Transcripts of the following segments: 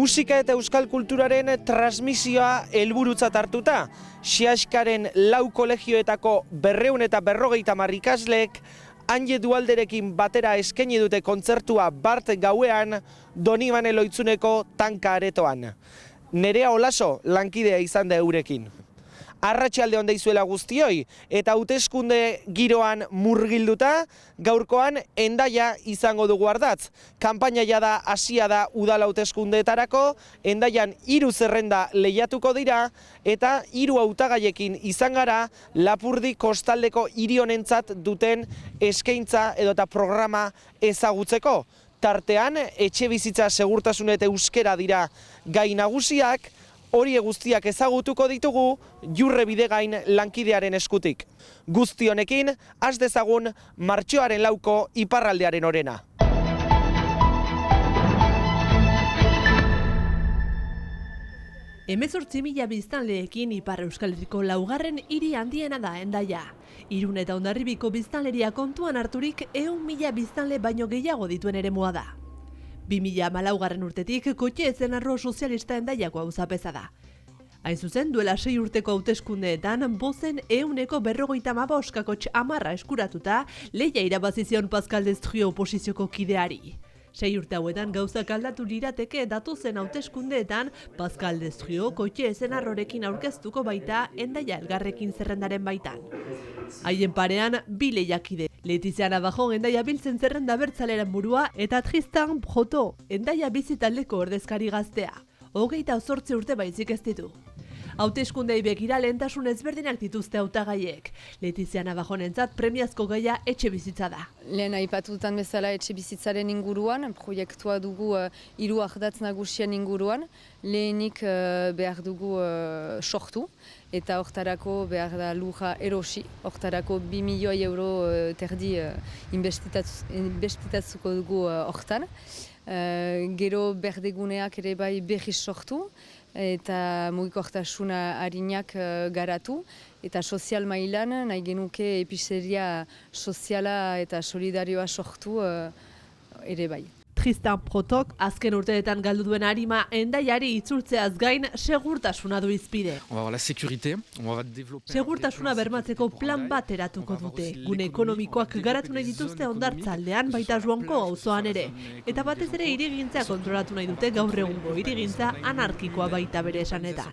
Musika eta euskal kulturaren transmisioa helburutzat hartuta, Xiaxkaren 4 kolegioetako 250 ikaslek Anje Dualderekin batera eskaini dute kontzertua bart gauean Donibane Loitzuneko tanka aretoan. Nerea Olaso lankidea izan da eurekin. Arratsalde on deizuela guztioi eta hauteskunde giroan murgilduta gaurkoan Hendaia izango dugu ardatz. Kanpaina jada hasia da udal hauteskundeetarako, Hendaian 3 zerrenda lehiatuko dira eta 3 hautagaiekin izan gara Lapurdi kostaldeko hiri honentzat duten eskaintza edota programa ezagutzeko. Tartean etxebizitza segurtasun eta euskera dira gai nagusiak. Hori guztiak ezagutuko ditugu Jurre Bidegain lankidearen eskutik. Guzti honekin, has dezagun martxoaren 4ko iparraldearen orena. Hemezortzi mila biztanleekin Ipar Euskal Herriko 4. hiri handiena da Hendaia. Irun eta Hondarribiko biztanleria kontuan harturik 100.000 biztanle baino gehiago dituen eremua da. 2014 urtetik Kotxe Ezenarro sozialista Hendaiako auzapeza da. Hain zuzen, duela 6 urteko hauteskundeetan bozen 155 amarra eskuratuta lehia irabazizion Pascal Destrue oposizioko kideari. 6 urte hauetan gauzak aldatu lirateke datozen hauteskundeetan Pascal Destrue Kotxe Ezenarrorekin aurkeztuko baita Hendaia Elgarrekin zerrendaren baitan. Haien parean, 2 lehiakide. Letizia Navajon Hendaia biltzen zerrenda bertzaleren burua eta Tristan Proto Hendaia bizitaldeko ordezkari gaztea. 28 urte baizik ez ditu. Hauteskundei begira lehentasun ezberdinak dituzte hautagaiek. Letizia Navajonentzat premiazko gaia etxe bizitza da. Lehen aipatutan bezala etxe bizitzaren inguruan, proiektua dugu 3 ardatz nagusien inguruan. Lehenik behar dugu sortu eta hortarako behar da lurra erosi. Hortarako 2 milioi euro terdi inbestitatzuko dugu hortan. Gero berdeguneak ere bai berriz sortu eta mugikortasuna harinak garatu eta sozial mailan nahi genuke epizeria soziala eta solidarioa sortu ere bai. Tristan Protok azken urteetan galdu duen arima Hendaiari itzultzeaz gain segurtasuna du izpide. Segurtasuna bermatzeko plan bat eratuko dute. Gune ekonomikoak garatu nahi dituzte Hondartzaldean baita Joanko auzoan ere. Eta batez ere hirigintza kontrolatu nahi dute gaur egungo hirigintza anarkikoa baita bere esanetan.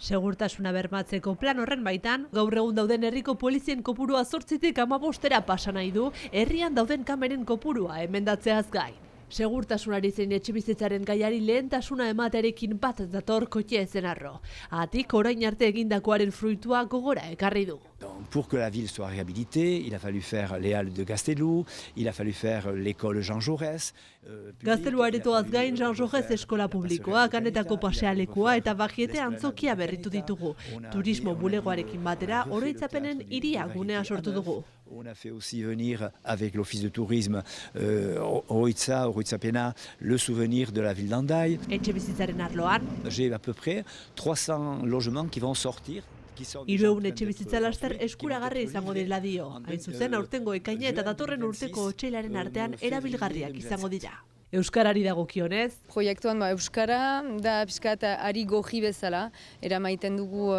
Segurtasuna bermatzeko plan horren baitan, gaur egun dauden herriko polizien kopurua 8tik 15 pasa nahi du, herrian dauden kameren kopurua emendatzeaz gain. Segurtasunari zein etxebizitzaren gaiari lehentasuna ematearekin bat dator Kotxe Ezenarro. Atik orain arte egindakoaren fruitua gogora ekarri du. Pour que la ville soit réhabilitée, il a fallu faire les halles de Gaztelu, il a fallu faire l'école Jean Jaurès. Gaztelu aretoaz gain Jean Jaurès eskola publikoa, Kanetako pasealekua eta Bajiete antzokia berritu ditugu. Turismo bulegoarekin batera oroitzapenen hiria gunea sortu dugu. On a fait aussi venir avec l'office de tourisme Oroitzapena, le souvenir de la ville d'Hendaye. Etxebizitzaren arloan. J'ai à peu près 300 logements qui vont sortir. 300 etxebizitza laster eskuragarri izango dela dio. Hain zuzen, aurtengo ekaina eta datorren urteko otsailaren artean erabilgarriak izango dira. Euskarari dagokionez. Proiektuan Euskara da pixkat ari goji bezala, eramaiten dugu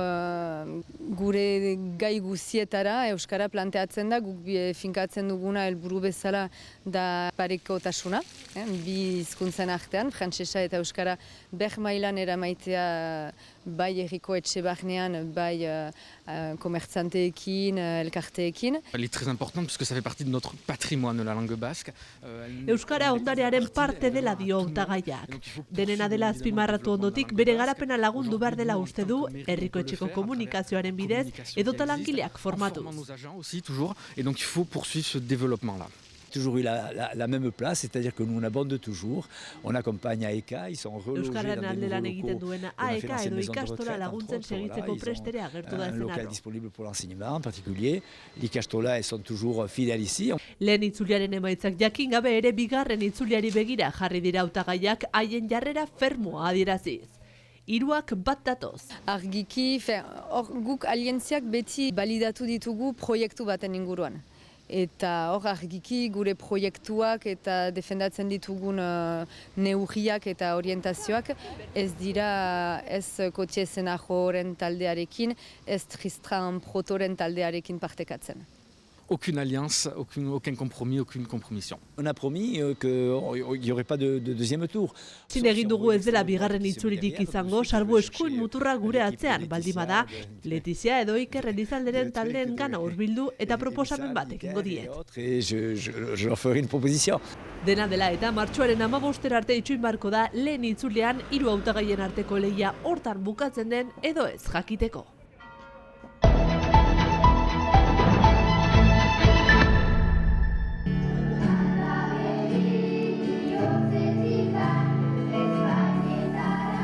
gure gai guzietara, Euskara planteatzen da, guk finkatzen duguna helburu bezala da parekotasuna, bi hizkuntzen artean, frantsesa eta Euskara mailan eramaitea bai herriko etxe barnean, bai komertzanteekin, elkarteekin. Elle est très importante parce que ça fait partie de notre patrimoine de la langue basque. Euskara ondarearen parte dela dio hautagaiak. Denena dela azpimarratu ondotik bere garapena lagundu behar dela uste du herriko etxeko komunikazioaren bidez edota langileak formatuz. Et donc il faut poursuivre ce développement-là. Toujours eu la même place, c'est-à-dire que nous on abonde toujours, on accompagne AECA, ils sont relogés dans des nouveaux locaux. On a fait l'ancienne maison de retraite, entre autres, voilà, ils ont un local disponible pour l'enseignement en particulier. L'Ikastola, ils sont toujours fidèles ici. Lehen itzuliaren emaitzak jakin gabe ere bigarren itzuliari begira jarri dira hautagaiak haien jarrera fermoa adieraziz. 3 bat datoz. Argiki, guk alientziak beti balidatu ditugu proiektu baten inguruan. eta hor argiki gure proiektuak eta defendatzen ditugun neurriak eta orientazioak ez dira ez Kotxe Senajoren taldearekin, ez Tristran Protoren taldearekin partekatzen. Aucune alliance, aucun compromis, aucune compromission. On a promis qu'il n'y aurait pas de deuxième tour. Zin egin dugu ez dela bigarren itzulirik izango, salbu eskuin muturra gure atzean, baldin bada, Letizia edo Iker Elizalderen taldeen gana hurbildu eta proposamen bat egingo diet. Je leur ferai une proposition. Dena dela eta martxoaren 15 arte itxuin barko da lehen itzulean 3 hautagaien arteko lehia hortan bukatzen den edo ez jakiteko.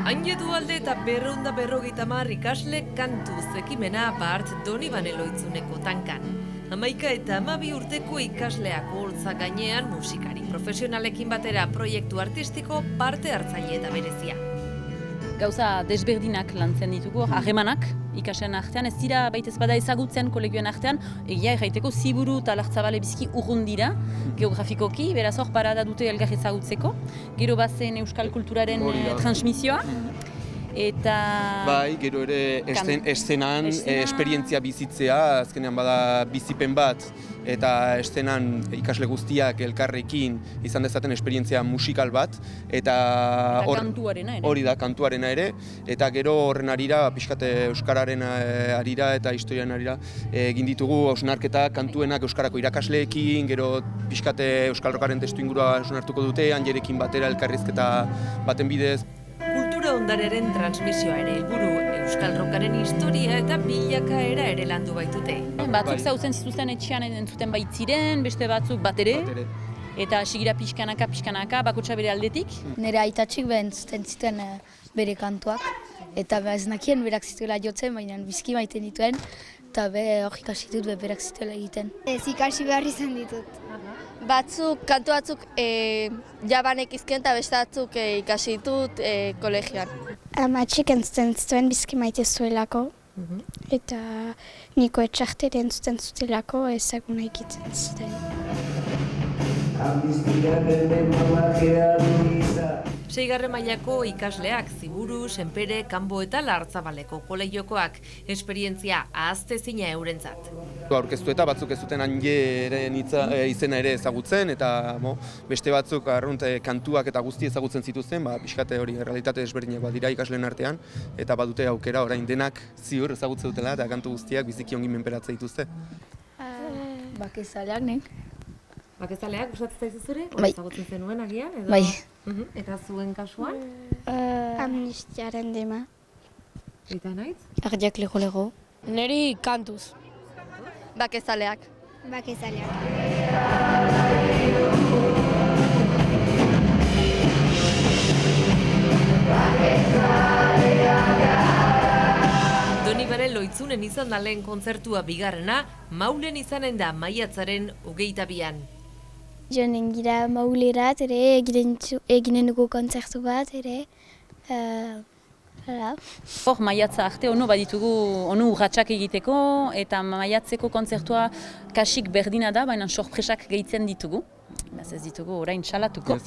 Hain Dualde eta 250 ikasle kantuz ekimena bart Donibane Loitzuneko tankan. 11 eta 12 urteko ikasleak holtza gainean musikari profesionalekin batera proiektu artistiko parte hartzaile eta berezia. Gauza desberdinak lantzen ditugu, harremanak ikasleen artean, ez dira baita ez bada ezagutzen kolegioen artean, egia erraiteko Ziburu eta Lartzabale biziki urrun dira, geografikoki, beraz hor parada dute elgar ezagutzeko, gero bazen euskal kulturaren transmisioa, eta... Bai, gero ere eszenan esperientzia bizitzea, azkenean bada bizipen bat, eta eszenan ikasle guztiak elkarrekin izan dezaten esperientzia musikal bat, eta hori da, kantuarena ere, eta gero horren arira, pixkate euskararen arira eta historiaren arira, egin ditugu hausnarketa kantuenak euskarako irakasleekin, gero pixkate euskal rockaren testu ingurua hausnartuko dute, Anjerekin batera elkarrizketa baten bidez. Kultura ondarearen transmisioa ere helburu, euskal rockaren historia eta bilakaera ere landu baitute. Batzuk zautzen zituzten etxean entzuten baitziren, beste batzuk bat ere, eta sigira pixkanaka, bakotxa bere aldetik. Nire aitatxik entzuten ziten bere kantuak, eta ez nakien berak zituela jotzen, baina bizki maiten dituen, eta hor ikasi dut berak zituela egiten. Ez ikasi behar izan ditut. Batzuk, kantu batzuk jabanek izken eta beste batzuk ikasi ditut kolegioan. Amatxik entzuten zituen bizki maite zuelako, eta niko etxarte entzuten zutelako ezaguna ikitzen zuten. Seigarren mailako ikasleak Ziburu, Senpere, Kanbo eta Lartzabaleko kolegiokoak esperientzia ahaztezina eurentzat. Aurkeztu eta batzuk ez zuten Anjeren izena ere ezagutzen, eta beste batzuk kantuak eta guzti ezagutzen zituzten, pixkate hori realitate desberdinak dira ikasleen artean, eta badute aukera orain denak ziur ezagutzen dutela eta kantu guztiak biziki ongi menperatzen dituzte. Bakezaleak, nek? Bakezaleak, gustatzen zaizu zure? Bai. Ezagutzen zenuen agian? Bai. Eta zuen kasuan? Amnistiaren dema. Eta nahiz? Ardiak lego-lego. Neri kantuz. Bakezaleak. Bakezaleak. Donibane Loitzunen izan da lehen kontzertua bigarrena, Maulen izanen da maiatzaren 22an. Joanen gira Maulerat ere eginen dugu kontzertu bat ere. Hor maiatza arte ono baditugu onu urratsak egiteko eta maiatzeko kontzertua kasik berdina da, baina sorpresak gehitzen ditugu. Ez ditugu orain salatuko.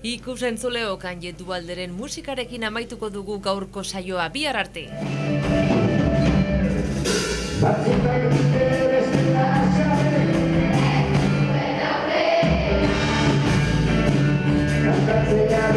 Ikus-entzuleok Anje Dualderen musikarekin amaituko dugu gaurko saioa bihar arte. Cantatzea